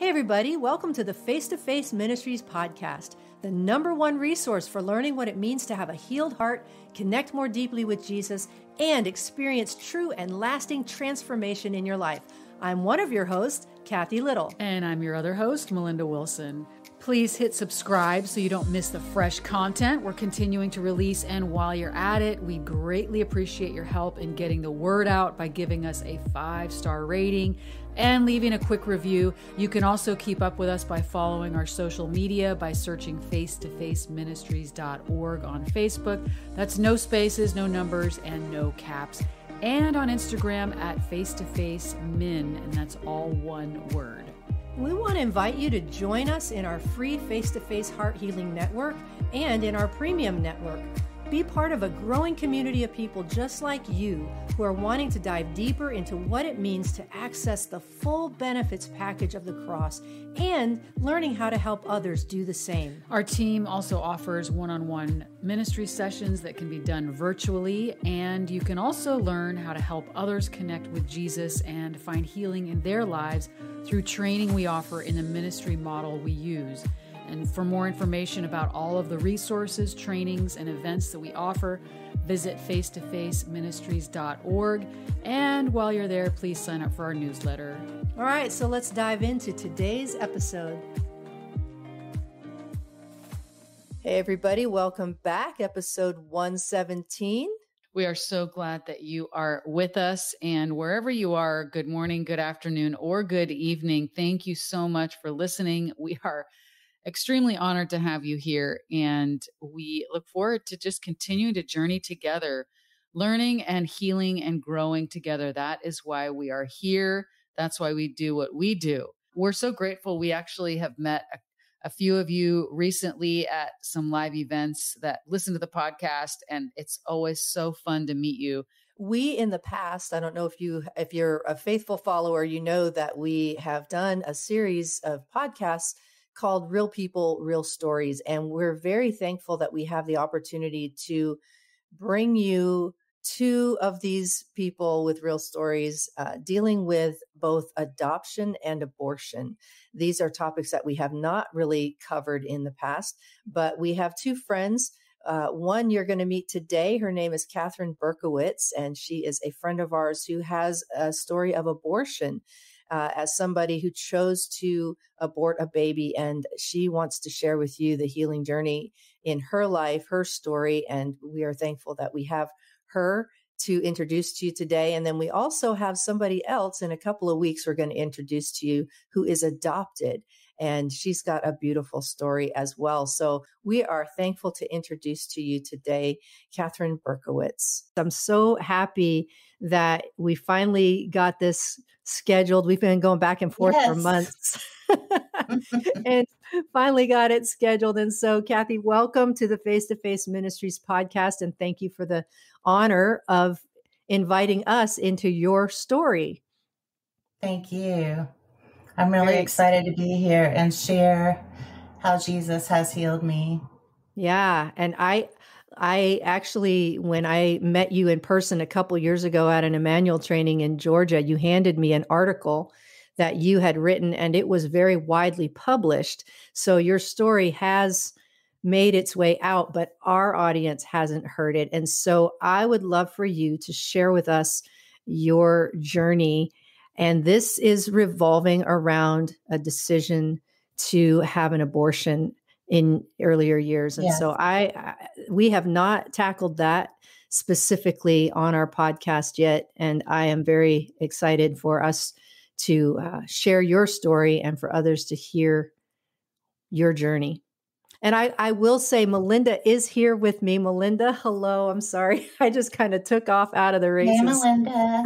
Hey everybody, welcome to the Face-to-Face Ministries podcast, the #1 resource for learning what it means to have a healed heart, connect more deeply with Jesus, and experience true and lasting transformation in your life. I'm one of your hosts, Kathy Little. And I'm your other host, Melinda Wilson. Please hit subscribe so you don't miss the fresh content we're continuing to release. And while you're at it, we greatly appreciate your help in getting the word out by giving us a 5-star rating and leaving a quick review. You can also keep up with us by following our social media by searching face-to-faceministries.org on Facebook. That's no spaces, no numbers, and no caps. And on Instagram at face-to-face-min, and that's all one word. We want to invite you to join us in our free Face-to-Face Heart Healing Network and in our premium network. Be part of a growing community of people just like you who are wanting to dive deeper into what it means to access the full benefits package of the cross and learning how to help others do the same. Our team also offers one-on-one ministry sessions that can be done virtually, and you can also learn how to help others connect with Jesus and find healing in their lives through training we offer in the ministry model we use. And for more information about all of the resources, trainings, and events that we offer, visit face-to-faceministries.org. And while you're there, please sign up for our newsletter. All right, so let's dive into today's episode. Hey, everybody, welcome back. Episode 117. We are so glad that you are with us, and wherever you are, good morning, good afternoon, or good evening. Thank you so much for listening. We are extremely honored to have you here, and we look forward to just continuing to journey together, learning and healing and growing together. That is why we are here. That's why we do what we do. We're so grateful. We actually have met a few of you recently at some live events that listen to the podcast, and it's always so fun to meet you. We in the past, I don't know if you're a faithful follower, you know that we have done a series of podcasts called Real People, Real Stories. And we're very thankful that we have the opportunity to bring you two of these people with real stories dealing with both adoption and abortion. These are topics that we have not really covered in the past, but we have two friends. One you're going to meet today. Her name is Kathryns Berkowitz, and she is a friend of ours who has a story of abortion. As somebody who chose to abort a baby, and she wants to share with you the healing journey in her life, her story, and we are thankful that we have her to introduce to you today. And then we also have somebody else in a couple of weeks we're going to introduce to you who is adopted, and she's got a beautiful story as well. So we are thankful to introduce to you today Kathryns Berkowitz. I'm so happy that we finally got this scheduled. We've been going back and forth for months and finally got it scheduled. And so, Kathy, welcome to the Face-to-Face Ministries podcast. And thank you for the honor of inviting us into your story. Thank you. I'm really excited to be here and share how Jesus has healed me. Yeah. And I actually, when I met you in person a couple years ago at an Emmanuel training in Georgia, you handed me an article that you had written, and it was very widely published. So your story has made its way out, but our audience hasn't heard it. And so I would love for you to share with us your journey. And this is revolving around a decision to have an abortion in earlier years. And so we have not tackled that specifically on our podcast yet. And I am very excited for us to share your story and for others to hear your journey. And I will say, Melinda is here with me. Melinda, hello. I'm sorry. I just kind of took off out of the races. Hey, Melinda.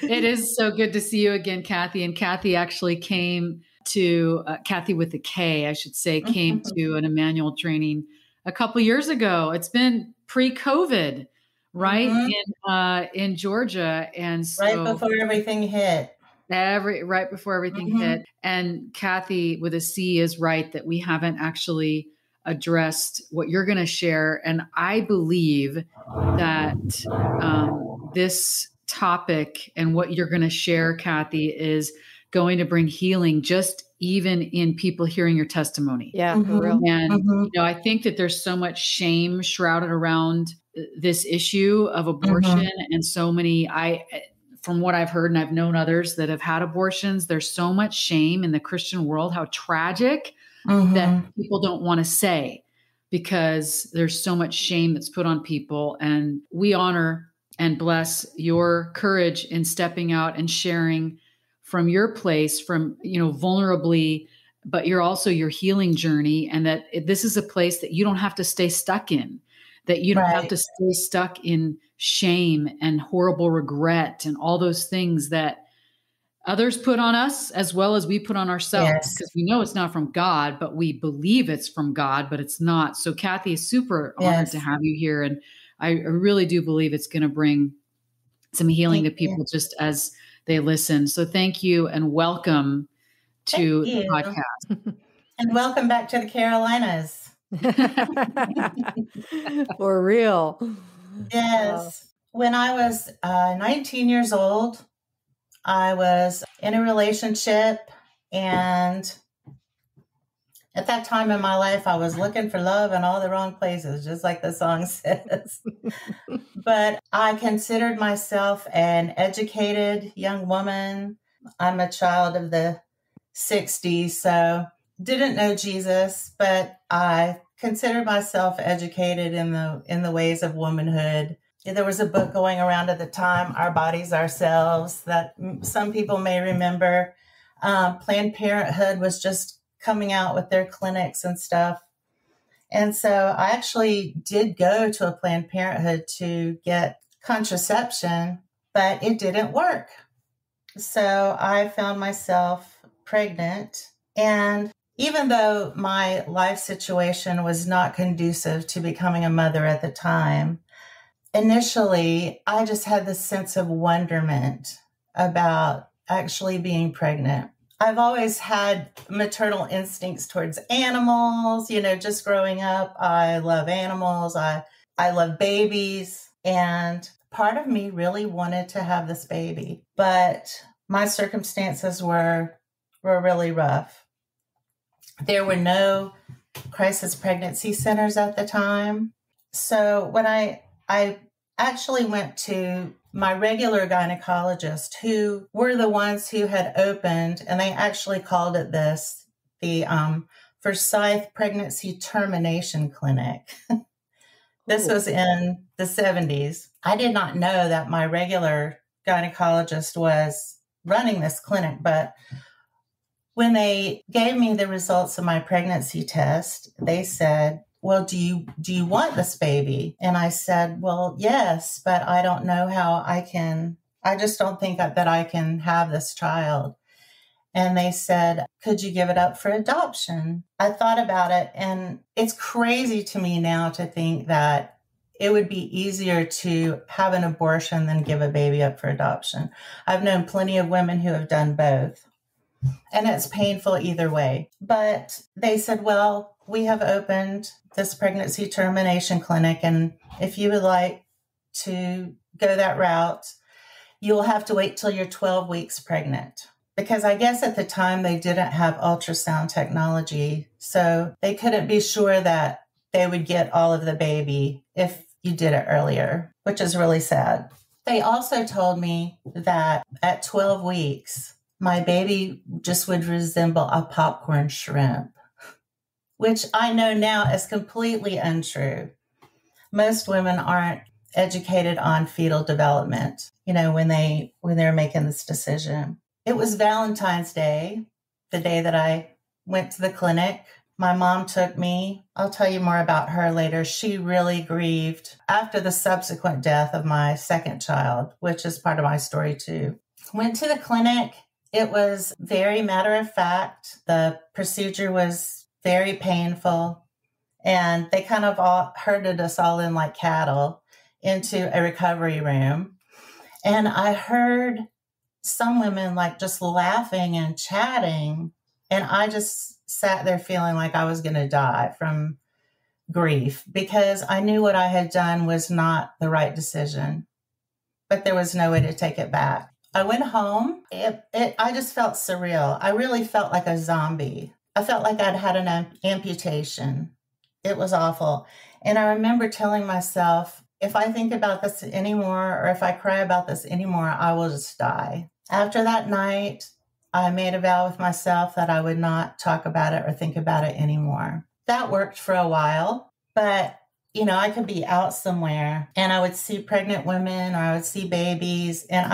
It is so good to see you again, Kathy. And Kathy actually came to, Kathy with a K, I should say, came to an Emmanuel training a couple years ago. It's been pre-COVID, right? In Georgia. And so right before everything hit. Right before everything hit. And Kathy with a C is right that we haven't actually addressed what you're going to share. And I believe that this topic and what you're going to share, Kathy, is going to bring healing just even in people hearing your testimony. Yeah, for real. And, I think that there's so much shame shrouded around this issue of abortion. And so many, from what I've heard, and I've known others that have had abortions, there's so much shame in the Christian world, how tragic that people don't want to say, because there's so much shame that's put on people. And we honor and bless your courage in stepping out and sharing from your place, from, vulnerably, but you're also your healing journey. And that this is a place that you don't have to stay stuck in, that you don't have to stay stuck in shame and horrible regret and all those things that others put on us, as well as we put on ourselves, because we know it's not from God, but we believe it's from God, but it's not. So Kathy, is super honored to have you here. And I really do believe it's going to bring some healing to people just as they listen. So thank you and welcome to the podcast. And welcome back to the Carolinas. For real. Yes. When I was 19 years old, I was in a relationship, and at that time in my life, I was looking for love in all the wrong places, just like the song says. But I considered myself an educated young woman. I'm a child of the 60s, so didn't know Jesus, but I considered myself educated in the ways of womanhood. There was a book going around at the time, Our Bodies, Ourselves, that some people may remember. Planned Parenthood was just coming out with their clinics and stuff. And so I actually did go to a Planned Parenthood to get contraception, but it didn't work. So I found myself pregnant. And even though my life situation was not conducive to becoming a mother at the time, initially, I just had this sense of wonderment about actually being pregnant. I've always had maternal instincts towards animals, just growing up. I love animals. I love babies. And part of me really wanted to have this baby, but my circumstances were really rough. There were no crisis pregnancy centers at the time. So when I actually went to my regular gynecologist, who were the ones who had opened, and they actually called it the Forsyth Pregnancy Termination Clinic. This was in the 70s. I did not know that my regular gynecologist was running this clinic, but when they gave me the results of my pregnancy test, they said, well, do you want this baby? And I said, well, yes, but I don't know how I just don't think that I can have this child. And they said, could you give it up for adoption? I thought about it, and it's crazy to me now to think that it would be easier to have an abortion than give a baby up for adoption. I've known plenty of women who have done both, and it's painful either way. But they said, well, we have opened this pregnancy termination clinic, and if you would like to go that route, you'll have to wait till you're 12 weeks pregnant. Because I guess at the time they didn't have ultrasound technology, so they couldn't be sure that they would get all of the baby if you did it earlier, which is really sad. They also told me that at 12 weeks, my baby just would resemble a popcorn shrimp, which I know now is completely untrue. Most women aren't educated on fetal development, when they're making this decision. It was Valentine's Day, the day that I went to the clinic. My mom took me. I'll tell you more about her later. She really grieved after the subsequent death of my second child, which is part of my story too. Went to the clinic. It was very matter of fact. The procedure was very painful, and they kind of all herded us all in like cattle into a recovery room. And I heard some women like just laughing and chatting, and I just sat there feeling like I was going to die from grief, because I knew what I had done was not the right decision, but there was no way to take it back. I went home. I just felt surreal. I really felt like a zombie. I felt like I'd had an amputation. It was awful. And I remember telling myself, if I think about this anymore, or if I cry about this anymore, I will just die. After that night, I made a vow with myself that I would not talk about it or think about it anymore. That worked for a while, but I could be out somewhere and I would see pregnant women or I would see babies, and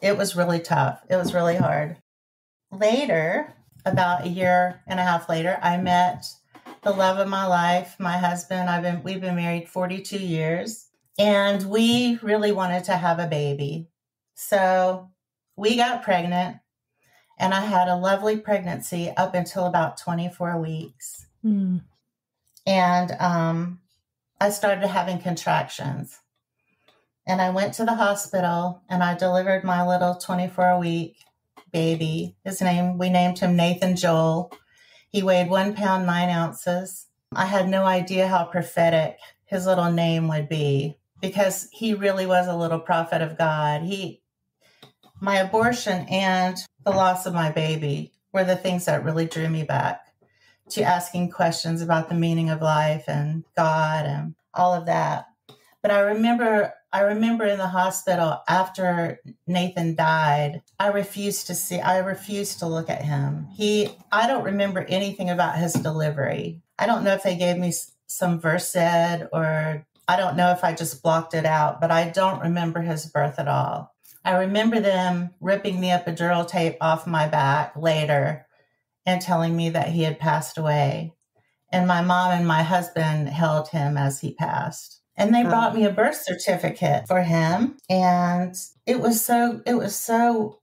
it was really tough. It was really hard. Later, about a year and a half later, I met the love of my life, my husband. We've been married 42 years, and we really wanted to have a baby. So we got pregnant, and I had a lovely pregnancy up until about 24 weeks. Mm. And I started having contractions. And I went to the hospital and I delivered my little 24-week baby. We named him Nathan Joel. He weighed 1 pound, 9 ounces. I had no idea how prophetic his little name would be, because he really was a little prophet of God. My abortion and the loss of my baby were the things that really drew me back to asking questions about the meaning of life and God and all of that. But I remember in the hospital after Nathan died, I refused to look at him. I don't remember anything about his delivery. I don't know if they gave me some Versed, or I don't know if I just blocked it out, but I don't remember his birth at all. I remember them ripping the epidural tape off my back later and telling me that he had passed away. And my mom and my husband held him as he passed. And they brought me a birth certificate for him. And it was so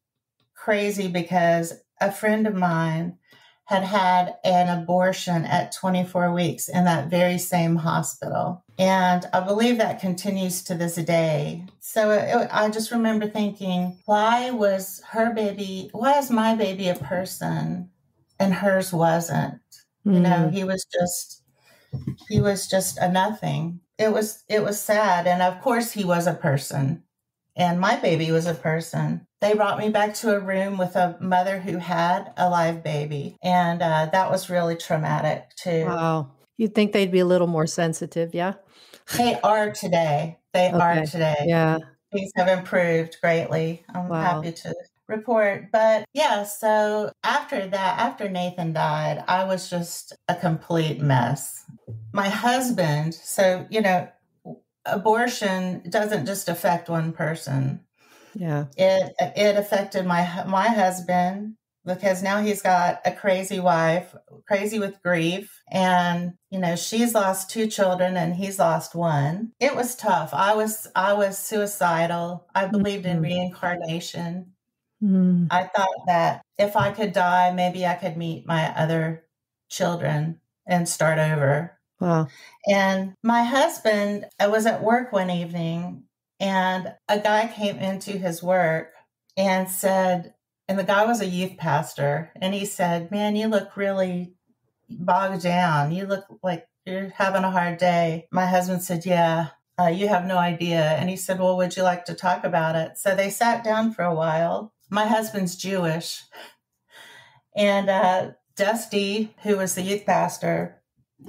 crazy, because a friend of mine had an abortion at 24 weeks in that very same hospital. And I believe that continues to this day. So I just remember thinking, why is my baby a person and hers wasn't? He was just a nothing. It was sad. And of course he was a person, and my baby was a person. They brought me back to a room with a mother who had a live baby. And that was really traumatic too. Wow. You'd think they'd be a little more sensitive. Yeah. They are today. Yeah. Things have improved greatly. I'm happy to report. But yeah, so after Nathan died, I was just a complete mess. My husband, so, abortion doesn't just affect one person. Yeah. It affected my husband, because now he's got a crazy wife, crazy with grief. And, she's lost 2 children and he's lost 1. It was tough. I was suicidal. I believed in reincarnation. Mm. I thought that if I could die, maybe I could meet my other children and start over. Wow. And my husband, I was at work one evening, and a guy came into his work and the guy was a youth pastor, and he said, "Man, you look really bogged down. You look like you're having a hard day." My husband said, "Yeah, you have no idea." And he said, "Well, would you like to talk about it?" So they sat down for a while. My husband's Jewish. And Dusty, who was the youth pastor,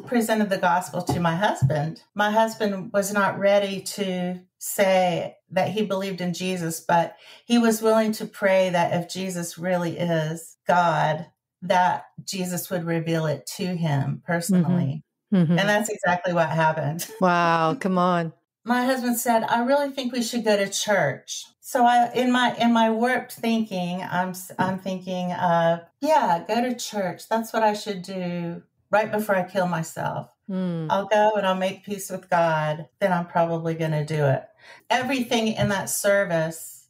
presented the gospel to my husband. My husband was not ready to say that he believed in Jesus, but he was willing to pray that if Jesus really is God, that Jesus would reveal it to him personally. Mm-hmm. And that's exactly what happened. Wow, come on. My husband said, "I really think we should go to church." So in my warped thinking, I'm thinking, yeah, go to church. That's what I should do right before I kill myself. I'll go and I'll make peace with God. Then I'm probably going to do it. Everything in that service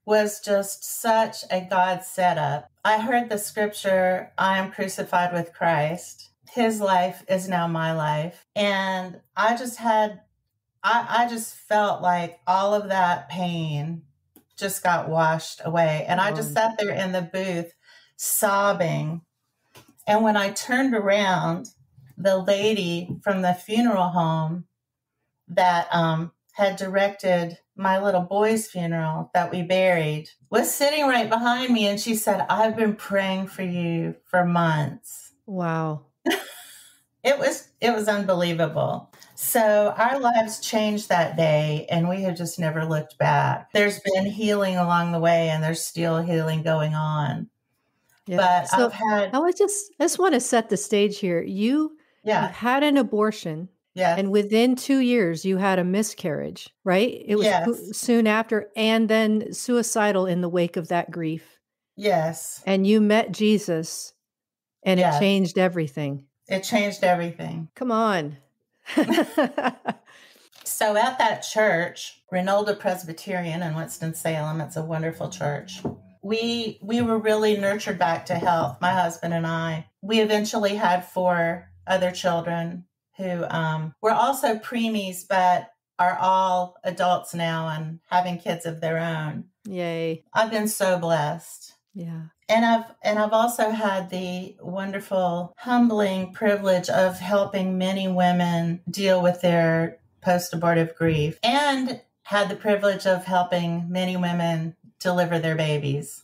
was just such a God setup. I heard the scripture, "I am crucified with Christ. His life is now my life." And I just felt like all of that pain just got washed away. And I just sat there in the booth sobbing. And when I turned around, the lady from the funeral home that had directed my little boy's funeral that we buried, was sitting right behind me. And she said, I've been praying for you for months. Wow. It was unbelievable. So our lives changed that day, and we have just never looked back. There's been healing along the way, and there's still healing going on. Yeah. But So I've had, I just want to set the stage here. You had an abortion. Yes. And within 2 years, you had a miscarriage, right? It was Yes. soon after, and then suicidal in the wake of that grief. Yes. And you met Jesus, and it changed everything. It changed everything. Come on. So at that church, Renolda Presbyterian in Winston-Salem, it's a wonderful church. We were really nurtured back to health, my husband and I. We eventually had 4 other children who were also preemies, but are all adults now and having kids of their own. Yay. I've been so blessed. Yeah. And I've also had the wonderful, humbling privilege of helping many women deal with their post-abortive grief, and had the privilege of helping many women deliver their babies.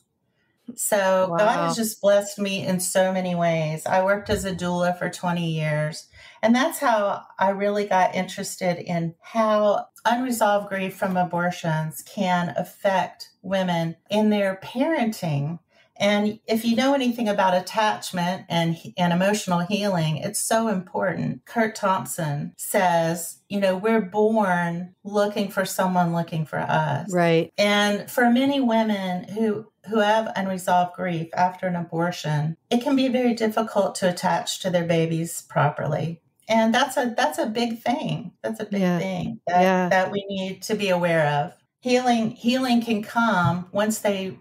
So God has just blessed me in so many ways. I worked as a doula for 20 years, and that's how I really got interested in how unresolved grief from abortions can affect women in their parenting. And if you know anything about attachment and emotional healing, it's so important. Kurt Thompson says, we're born looking for someone looking for us. Right. And for many women who have unresolved grief after an abortion, it can be very difficult to attach to their babies properly. And that's a big thing. That's a big thing that we need to be aware of. Healing can come once they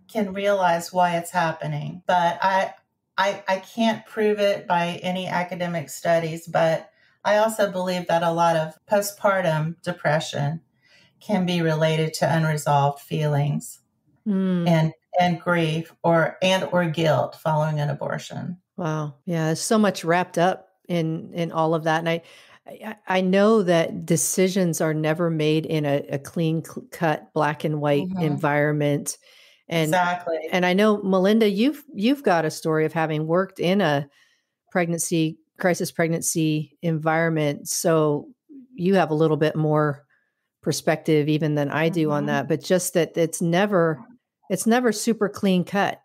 can realize why it's happening. But I can't prove it by any academic studies, but I also believe that a lot of postpartum depression can be related to unresolved feelings and grief or guilt following an abortion. Wow. Yeah, there's so much wrapped up in all of that. And I know that decisions are never made in a clean cut, black and white environment. And, exactly. And I know, Melinda, you've got a story of having worked in a crisis pregnancy environment. So you have a little bit more perspective even than I do on that, but just that it's never super clean cut.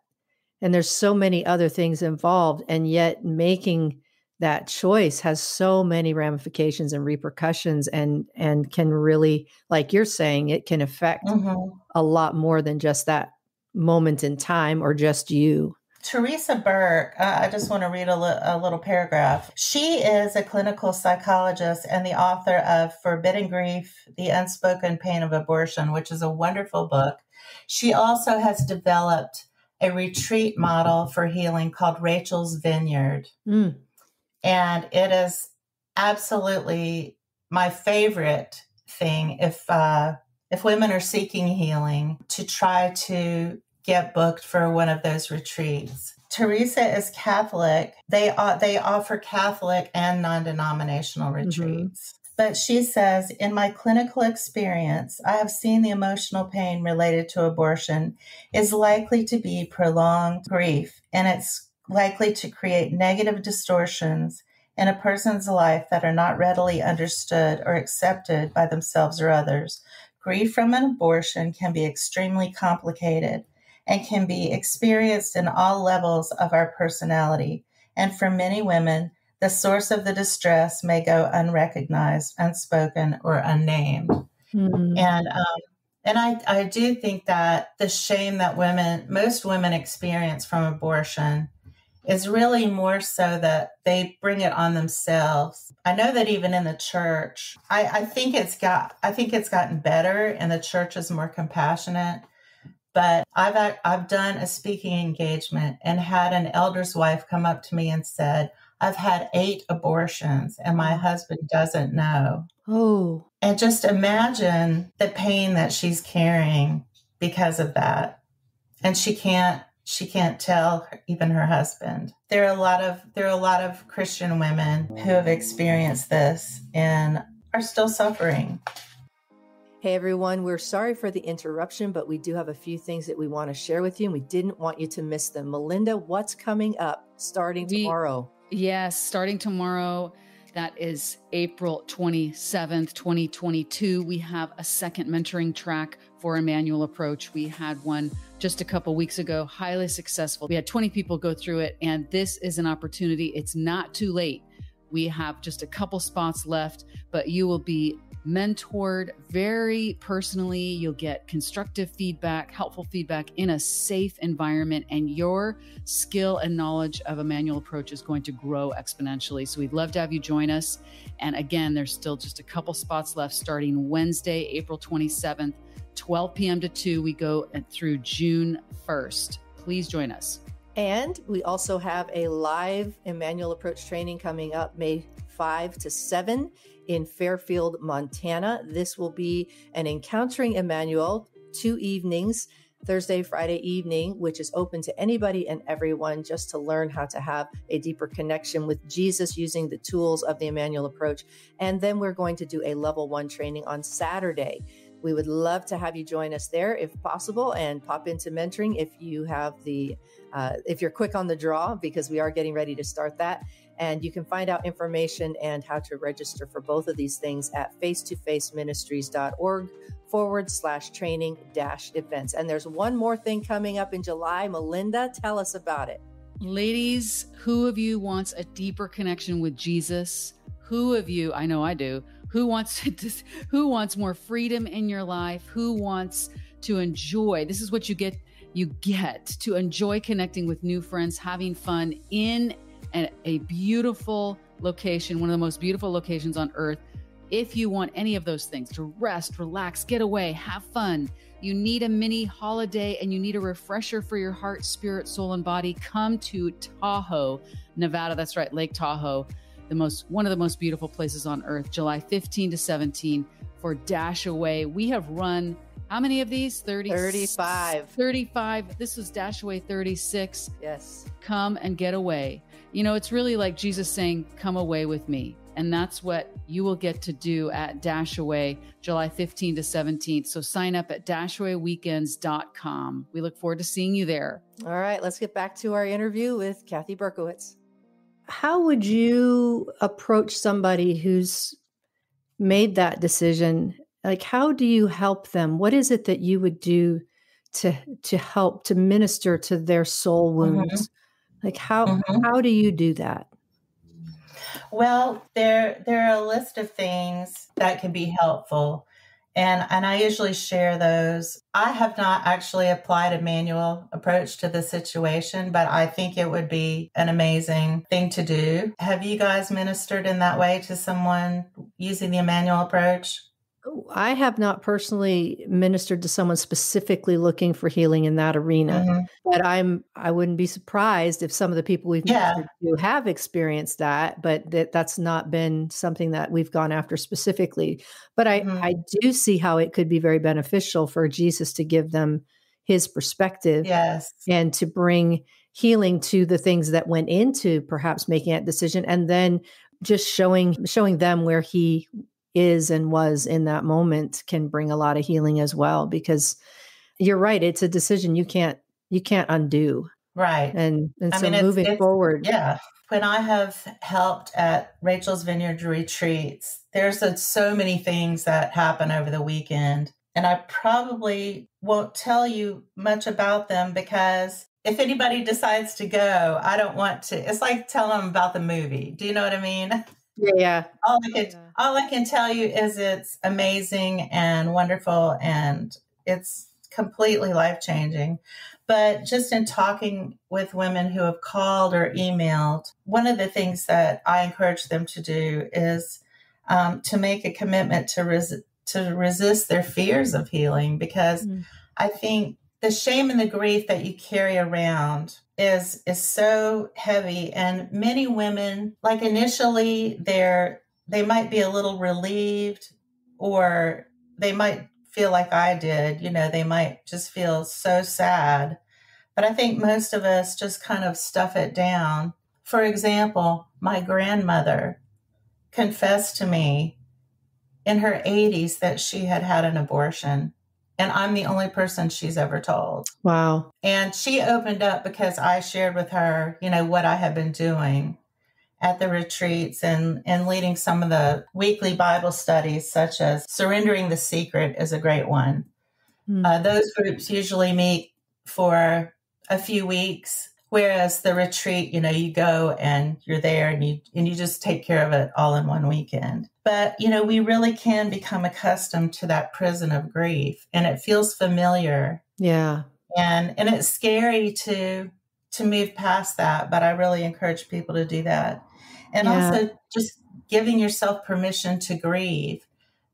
And there's so many other things involved. And yet making that choice has so many ramifications and repercussions and can really, like you're saying, it can affect a lot more than just that moment in time or just you. Teresa Burke, I just want to read a little paragraph. She is a clinical psychologist and the author of Forbidden Grief, The Unspoken Pain of Abortion, which is a wonderful book. She also has developed a retreat model for healing called Rachel's Vineyard. And it is absolutely my favorite thing if women are seeking healing to try to get booked for one of those retreats. Teresa is Catholic. They offer Catholic and non-denominational retreats. But she says, in my clinical experience, I have seen the emotional pain related to abortion is likely to be prolonged grief, and it's likely to create negative distortions in a person's life that are not readily understood or accepted by themselves or others. Grief from an abortion can be extremely complicated and can be experienced in all levels of our personality. And for many women, the source of the distress may go unrecognized, unspoken, or unnamed. And I do think that the shame that most women experience from abortion is really more so that they bring it on themselves. I know that even in the church, I think it's gotten better and the church is more compassionate. But I've done a speaking engagement and had an elder's wife come up to me and said, I've had 8 abortions and my husband doesn't know. Oh. And just imagine the pain that she's carrying because of that. And she can't tell even her husband. There are a lot of Christian women who have experienced this and are still suffering. Hey everyone, we're sorry for the interruption, but we do have a few things that we want to share with you, and we didn't want you to miss them. Melinda, what's coming up starting tomorrow? Yes, starting tomorrow. That is April 27th, 2022. We have a second mentoring track for a manual approach. We had one just a couple weeks ago, highly successful. We had 20 people go through it, and this is an opportunity. It's not too late. We have just a couple spots left, but you will be mentored very personally. You'll get constructive feedback, helpful feedback in a safe environment, and your skill and knowledge of a manual approach is going to grow exponentially. So we'd love to have you join us. And again, there's still just a couple spots left starting Wednesday, April 27th, 12 p.m. to 2. We go through June 1st. Please join us. And we also have a live Emmanuel Approach training coming up May 5 to 7 in Fairfield, Montana. This will be an Encountering Emmanuel, 2 evenings, Thursday, Friday evening, which is open to anybody and everyone just to learn how to have a deeper connection with Jesus using the tools of the Emmanuel Approach. And then we're going to do a level 1 training on Saturday. We would love to have you join us there if possible, and pop into mentoring if you have if you're quick on the draw, because we are getting ready to start that. And you can find out information and how to register for both of these things at facetofaceministries.org/training-events. And there's one more thing coming up in July. Melinda, tell us about it. Ladies, who of you wants a deeper connection with Jesus? Who of you, I know I do, who wants more freedom in your life? Who wants to enjoy? This is what you get to enjoy connecting with new friends, having fun in a beautiful location, one of the most beautiful locations on earth. If you want any of those things, to rest, relax, get away, have fun, you need a mini holiday and you need a refresher for your heart, spirit, soul, and body, come to Tahoe, Nevada. That's right, Lake Tahoe, one of the most beautiful places on earth, July 15 to 17 for Dash Away. We have run how many of these? 35. 35. This was Dash Away 36. Yes. Come and get away. You know, it's really like Jesus saying, come away with me. And that's what you will get to do at Dash Away, July 15 to 17th. So sign up at dashawayweekends.com. We look forward to seeing you there. All right, let's get back to our interview with Kathy Berkowitz. How would you approach somebody who's made that decision? Like, how do you help them? What is it that you would do to help to minister to their soul wounds? Mm-hmm. Like, how do you do that? Well, there are a list of things that can be helpful. And I usually share those. I have not actually applied a manual approach to the situation, but I think it would be an amazing thing to do. Have you guys ministered in that way to someone using the Emmanuel approach? I have not personally ministered to someone specifically looking for healing in that arena, but I wouldn't be surprised if some of the people we've ministered to have experienced that, but that's not been something that we've gone after specifically. But I do see how it could be very beneficial for Jesus to give them his perspective, and to bring healing to the things that went into perhaps making that decision, and then just showing them where he is and was in that moment can bring a lot of healing as well, because you're right, it's a decision you can't undo. Right. And so moving forward. Yeah. When I have helped at Rachel's Vineyard retreats, there's so many things that happen over the weekend, and I probably won't tell you much about them because if anybody decides to go, I don't want to. It's like telling them about the movie. Do you know what I mean? Yeah. All I can tell you is it's amazing and wonderful, and it's completely life-changing. But just in talking with women who have called or emailed, one of the things that I encourage them to do is to make a commitment to resist their fears of healing, because I think the shame and the grief that you carry around is so heavy. And many women, like initially they might be a little relieved, or they might feel like I did, they might just feel so sad. But I think most of us just kind of stuff it down. For example, my grandmother confessed to me in her 80s that she had had an abortion. And I'm the only person she's ever told. Wow. And she opened up because I shared with her, what I had been doing at the retreats and leading some of the weekly Bible studies, such as Surrendering the Secret is a great one. Those groups usually meet for a few weeks, whereas the retreat, you go and you're there and you just take care of it all in one weekend. But, we really can become accustomed to that prison of grief, and it feels familiar. Yeah. And it's scary to move past that, but I really encourage people to do that. And also just giving yourself permission to grieve,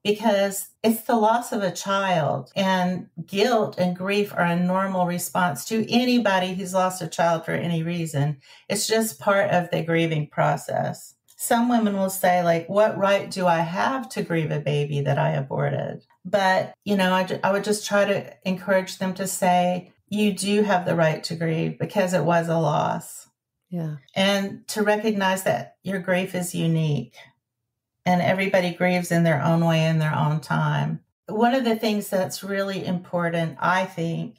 because it's the loss of a child, and guilt and grief are a normal response to anybody who's lost a child for any reason. It's just part of the grieving process. Some women will say, like, what right do I have to grieve a baby that I aborted? But, I would just try to encourage them to say, you do have the right to grieve because it was a loss. Yeah. And to recognize that your grief is unique and everybody grieves in their own way, in their own time. One of the things that's really important, I think,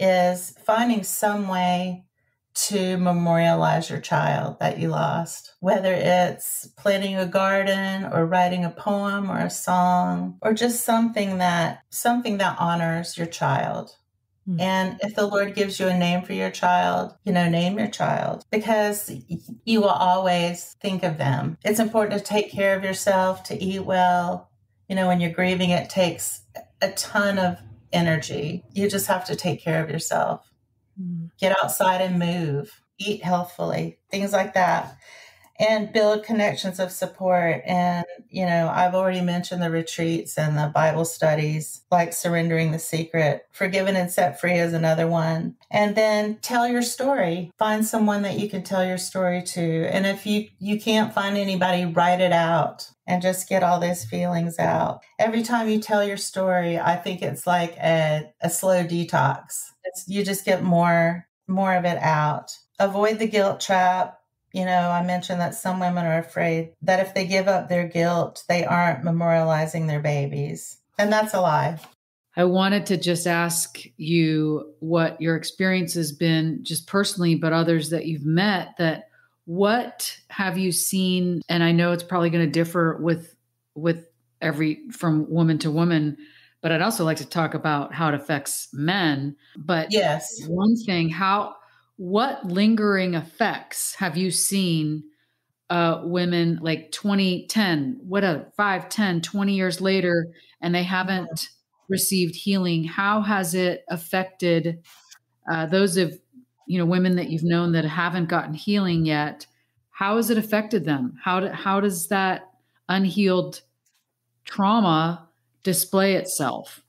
is finding some way to memorialize your child that you lost, whether it's planting a garden or writing a poem or a song or just something that honors your child. And if the Lord gives you a name for your child, name your child, because you will always think of them. It's important to take care of yourself, to eat well. When you're grieving, it takes a ton of energy. You just have to take care of yourself. Get outside and move, eat healthfully, things like that, and build connections of support. And, I've already mentioned the retreats and the Bible studies, like Surrendering the Secret. Forgiven and Set Free is another one. And then tell your story. Find someone that you can tell your story to. And if you can't find anybody, write it out and just get all those feelings out. Every time you tell your story, I think it's like a slow detox. You just get more of it out. Avoid the guilt trap. I mentioned that some women are afraid that if they give up their guilt, they aren't memorializing their babies. And that's a lie. I wanted to just ask you what your experience has been, just personally, but others that you've met, that what have you seen? And I know it's probably going to differ with from woman to woman, but I'd also like to talk about how it affects men. But yes, one thing, what lingering effects have you seen women like 20, 10, 5, 10, 20 years later, and they haven't received healing? How has it affected those of, women that you've known that haven't gotten healing yet? How has it affected them? How does that unhealed trauma display itself?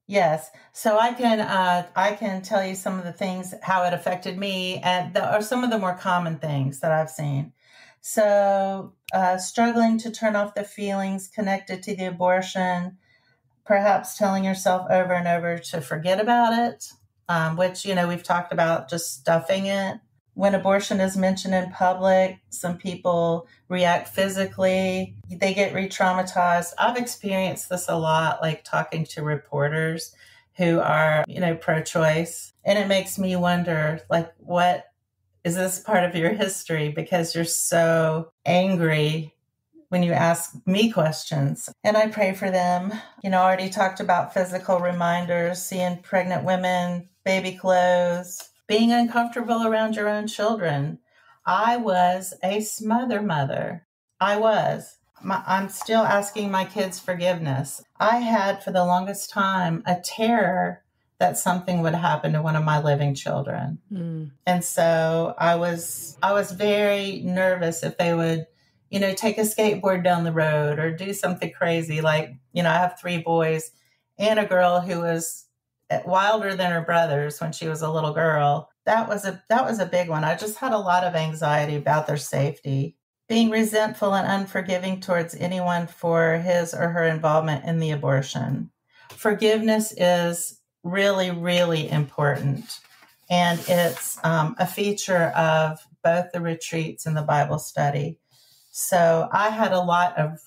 Yes. So I can tell you some of the things, how it affected me, and or some of the more common things that I've seen. So struggling to turn off the feelings connected to the abortion, perhaps telling yourself over and over to forget about it, which, we've talked about, just stuffing it. When abortion is mentioned in public, some people react physically. They get re-traumatized. I've experienced this a lot, like talking to reporters who are, pro-choice. And it makes me wonder, like, what is this part of your history? Because you're so angry when you ask me questions. And I pray for them. I already talked about physical reminders, seeing pregnant women, baby clothes, being uncomfortable around your own children. I was a smother mother. I'm still asking my kids forgiveness. I had, for the longest time, a terror that something would happen to one of my living children. And so I was very nervous if they would, take a skateboard down the road or do something crazy. Like, I have 3 boys and a girl who was wilder than her brothers when she was a little girl. That was a big one. I just had a lot of anxiety about their safety. Being resentful and unforgiving towards anyone for his or her involvement in the abortion. Forgiveness is really, really important. And it's a feature of both the retreats and the Bible study. So I had a lot of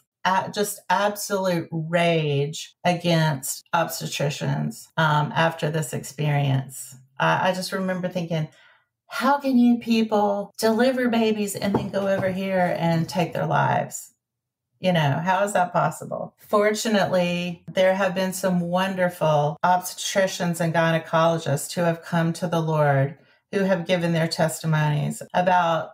just absolute rage against obstetricians after this experience. I just remember thinking, how can you people deliver babies and then go over here and take their lives? How is that possible? Fortunately, there have been some wonderful obstetricians and gynecologists who have come to the Lord, who have given their testimonies about,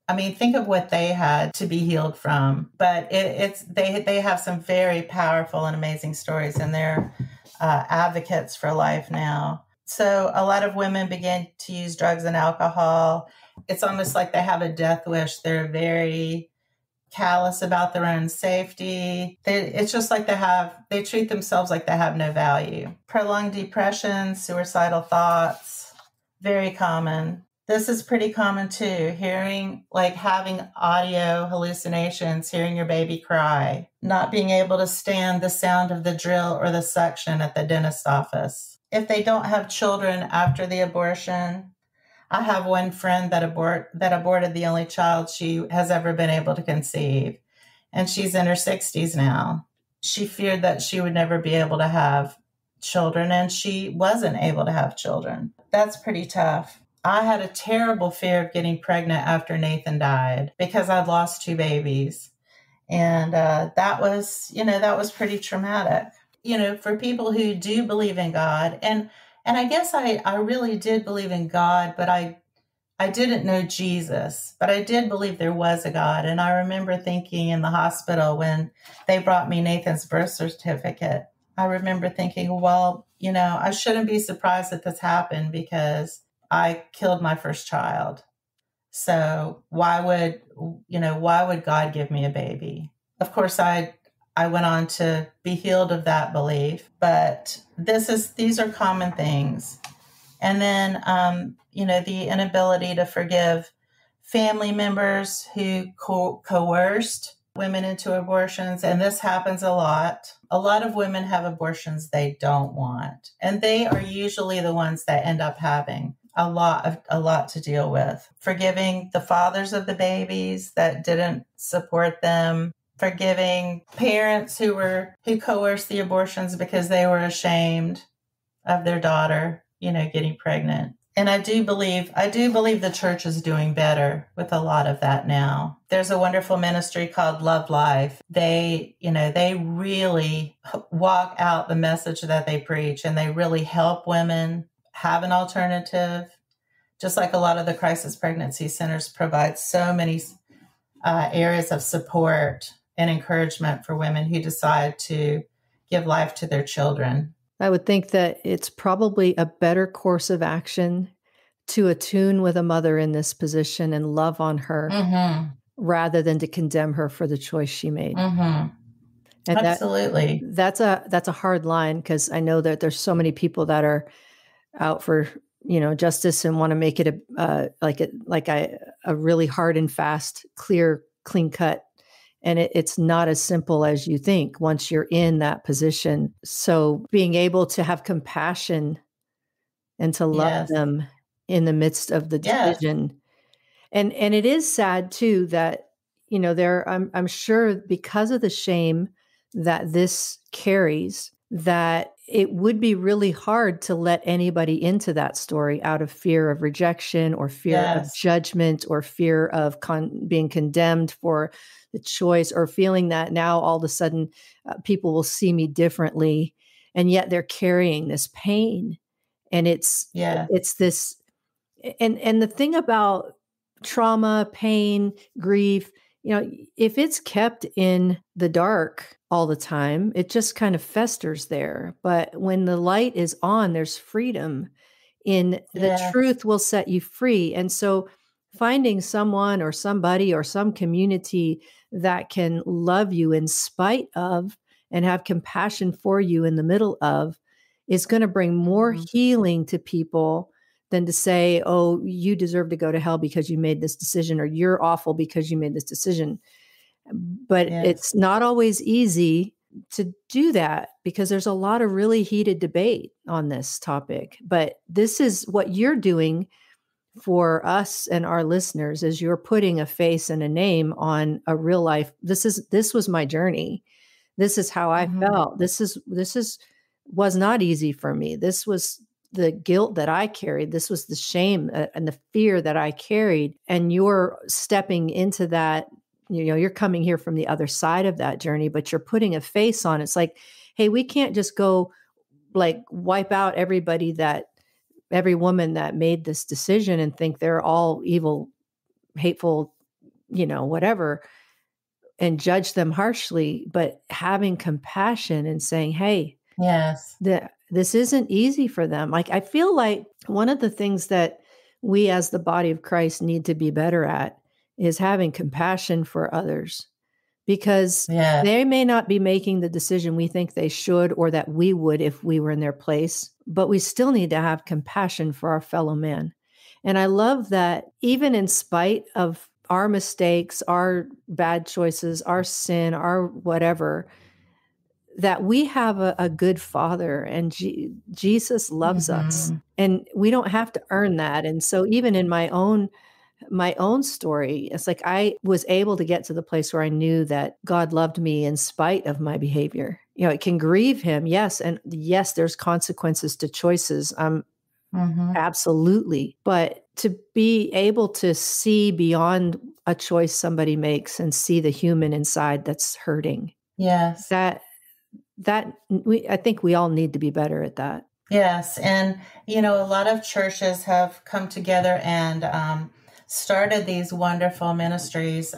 think of what they had to be healed from. But they have some very powerful and amazing stories, and they're advocates for life now. So a lot of women begin to use drugs and alcohol. It's almost like they have a death wish. They're very callous about their own safety. It's just like they treat themselves like they have no value. Prolonged depression, suicidal thoughts, very common. This is pretty common too. Having audio hallucinations, hearing your baby cry, not being able to stand the sound of the drill or the suction at the dentist's office. If they don't have children after the abortion, I have one friend that aborted the only child she has ever been able to conceive, and she's in her 60s now. She feared that she would never be able to have children, and she wasn't able to have children. That's pretty tough. I had a terrible fear of getting pregnant after Nathan died because I'd lost 2 babies. And that was pretty traumatic. For people who do believe in God, and I guess I really did believe in God, but I didn't know Jesus, but I did believe there was a God. And I remember thinking in the hospital when they brought me Nathan's birth certificate, I remember thinking, well, I shouldn't be surprised that this happened because I killed my first child. So why would God give me a baby? Of course, I went on to be healed of that belief, but these are common things. And then, the inability to forgive family members who coerced women into abortions. And this happens a lot. A lot of women have abortions they don't want, and they are usually the ones that end up having a lot to deal with. Forgiving the fathers of the babies that didn't support them, forgiving parents who coerced the abortions because they were ashamed of their daughter, getting pregnant. And I do believe the church is doing better with a lot of that now. There's a wonderful ministry called Love Life. They really walk out the message that they preach, and they really help women have an alternative. Just like a lot of the crisis pregnancy centers provide so many areas of support and encouragement for women who decide to give life to their children. I would think that it's probably a better course of action to attune with a mother in this position and love on her rather than to condemn her for the choice she made. Mm-hmm. And absolutely. That's a hard line, because I know that there's so many people that are out for justice and want to make it a really hard and fast, clear, clean cut. And it's not as simple as you think once you're in that position. So being able to have compassion and to love them in the midst of the decision. And it is sad too that, I'm sure because of the shame that this carries, that it would be really hard to let anybody into that story out of fear of rejection or fear of judgment or fear of being condemned for the choice, or feeling that now all of a sudden people will see me differently. And yet they're carrying this pain. And it's this, and the thing about trauma, pain, grief, if it's kept in the dark all the time, it just kind of festers there. But when the light is on, there's freedom in the truth will set you free. And so finding someone or somebody or some community that can love you in spite of and have compassion for you in the middle of is going to bring more healing to people than to say, oh, you deserve to go to hell because you made this decision, or you're awful because you made this decision. But it's not always easy to do that, because there's a lot of really heated debate on this topic. But this is what you're doing for us and our listeners is you're putting a face and a name on a real life. This was my journey. This is how I felt. This was not easy for me. This was the guilt that I carried. This was the shame and the fear that I carried. And you're stepping into that, you're coming here from the other side of that journey, but you're putting a face on it. It's like, hey, we can't just go like wipe out every woman that made this decision and think they're all evil, hateful, whatever, and judge them harshly, but having compassion and saying, hey, yes, this isn't easy for them. Like, I feel like one of the things that we as the body of Christ need to be better at is having compassion for others, because they may not be making the decision we think they should or that we would if we were in their place, but we still need to have compassion for our fellow man. And I love that even in spite of our mistakes, our bad choices, our sin, our whatever, that we have a good Father, and Jesus loves us, and we don't have to earn that. And so even in my own story, it's like I was able to get to the place where I knew that God loved me in spite of my behavior. It can grieve him. Yes. And yes, there's consequences to choices. Absolutely. But to be able to see beyond a choice somebody makes and see the human inside that's hurting. Yes. I think we all need to be better at that. Yes. And, a lot of churches have come together and started these wonderful ministries,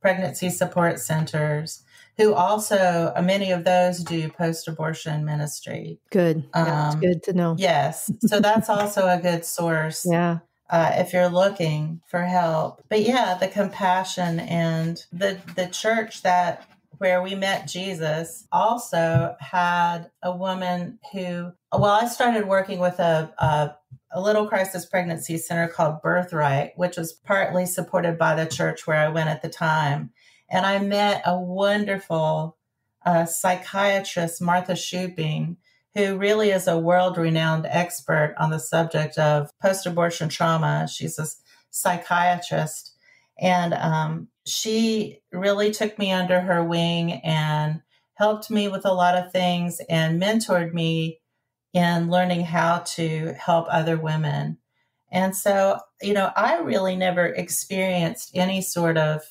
pregnancy support centers, who also, many of those do post-abortion ministry. Good. That's good to know. Yes. So that's also a good source. Yeah. If you're looking for help. But yeah, the compassion, and the church where we met Jesus also had a woman who, I started working with a little crisis pregnancy center called Birthright, which was partly supported by the church where I went at the time. And I met a wonderful psychiatrist, Martha Shuping, who really is a world-renowned expert on the subject of post-abortion trauma. She's a psychiatrist. And she really took me under her wing and helped me with a lot of things and mentored me in learning how to help other women. And so, I really never experienced any sort of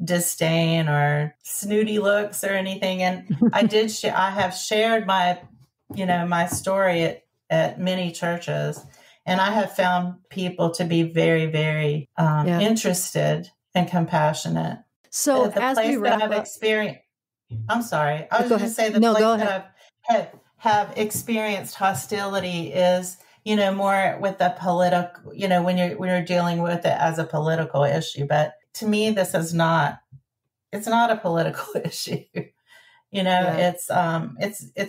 disdain or snooty looks or anything. And I have shared my story at many churches, and I have found people to be very, very interested and compassionate. So the as place we wrap that I've up, experienced, I'm sorry, I was going to say the No, place go that I've have experienced hostility is, more with the political, when you're dealing with it as a political issue. But to me, it's not a political issue. It's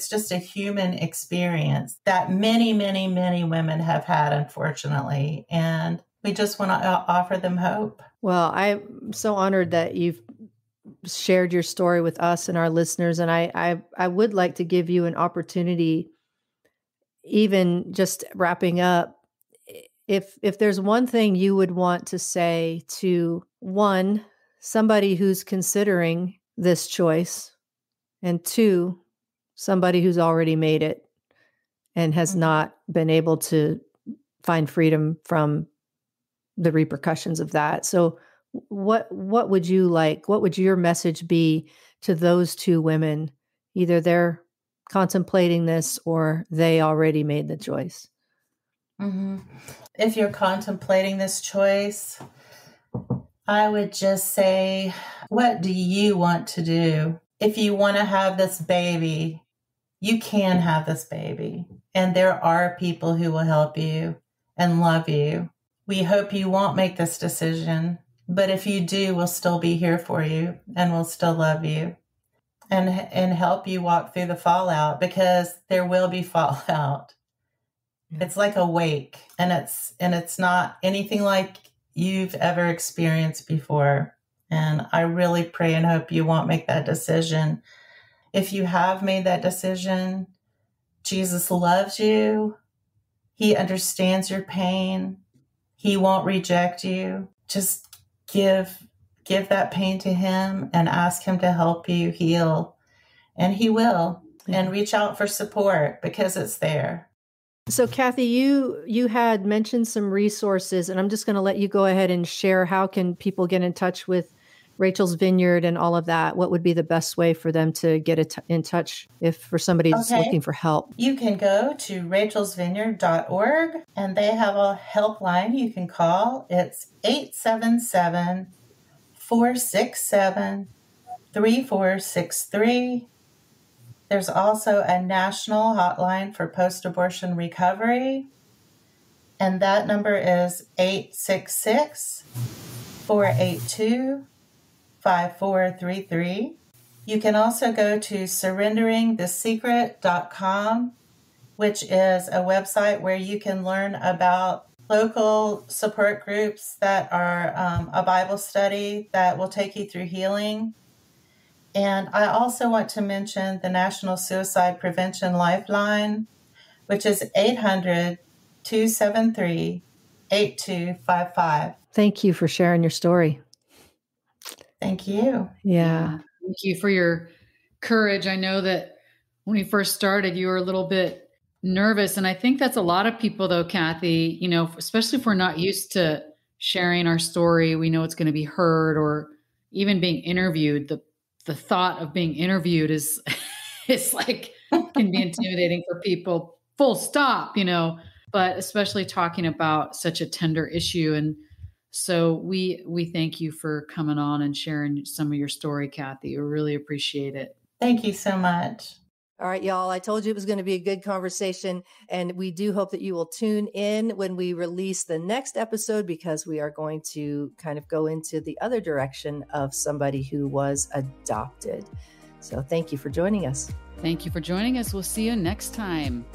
just a human experience that many, many, many women have had, unfortunately. And we just want to offer them hope. Well, I'm so honored that you've shared your story with us and our listeners. And I would like to give you an opportunity, even just wrapping up, if there's one thing you would want to say to somebody who's considering this choice, and two, somebody who's already made it and has not been able to find freedom from the repercussions of that. So what would you like? What would your message be to those two women? Either they're contemplating this or they already made the choice. If you're contemplating this choice, I would just say, what do you want to do? If you want to have this baby, you can have this baby. And there are people who will help you and love you. We hope you won't make this decision, but if you do, we'll still be here for you and we'll still love you and help you walk through the fallout, because there will be fallout. It's like a wake, and it's not anything like you've ever experienced before. And I really pray and hope you won't make that decision. If you have made that decision, Jesus loves you. He understands your pain. He won't reject you. Just give that pain to him and ask him to help you heal. And he will. And reach out for support because it's there. So Kathy, you had mentioned some resources, and I'm just going to let you go ahead and share how can people get in touch with Rachel's Vineyard and all of that. What would be the best way for them to get in touch if for somebody that's looking for help? You can go to rachelsvineyard.org, and they have a helpline you can call. It's 877-467-3463. There's also a national hotline for post-abortion recovery, and that number is 866-482-5433. You can also go to surrenderingthesecret.com, which is a website where you can learn about local support groups that are a Bible study that will take you through healing. And I also want to mention the National Suicide Prevention Lifeline, which is 800-273-8255. Thank you for sharing your story. Thank you. Yeah. Thank you for your courage. I know that when we first started, you were a little bit nervous. And I think that's a lot of people though, Kathy, you know, especially if we're not used to sharing our story, we know it's going to be heard or even being interviewed. The thought of being interviewed is like, can be intimidating for people, full stop, you know, but especially talking about such a tender issue. And so we thank you for coming on and sharing some of your story, Kathy. We really appreciate it. Thank you so much. All right, y'all. I told you it was going to be a good conversation, and we do hope that you will tune in when we release the next episode, because we are going to kind of go into the other direction of somebody who was adopted. So thank you for joining us. Thank you for joining us. We'll see you next time.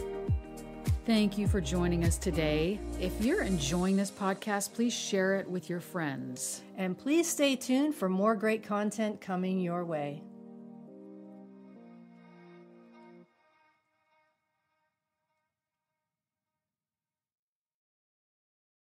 Thank you for joining us today. If you're enjoying this podcast, please share it with your friends. And please stay tuned for more great content coming your way.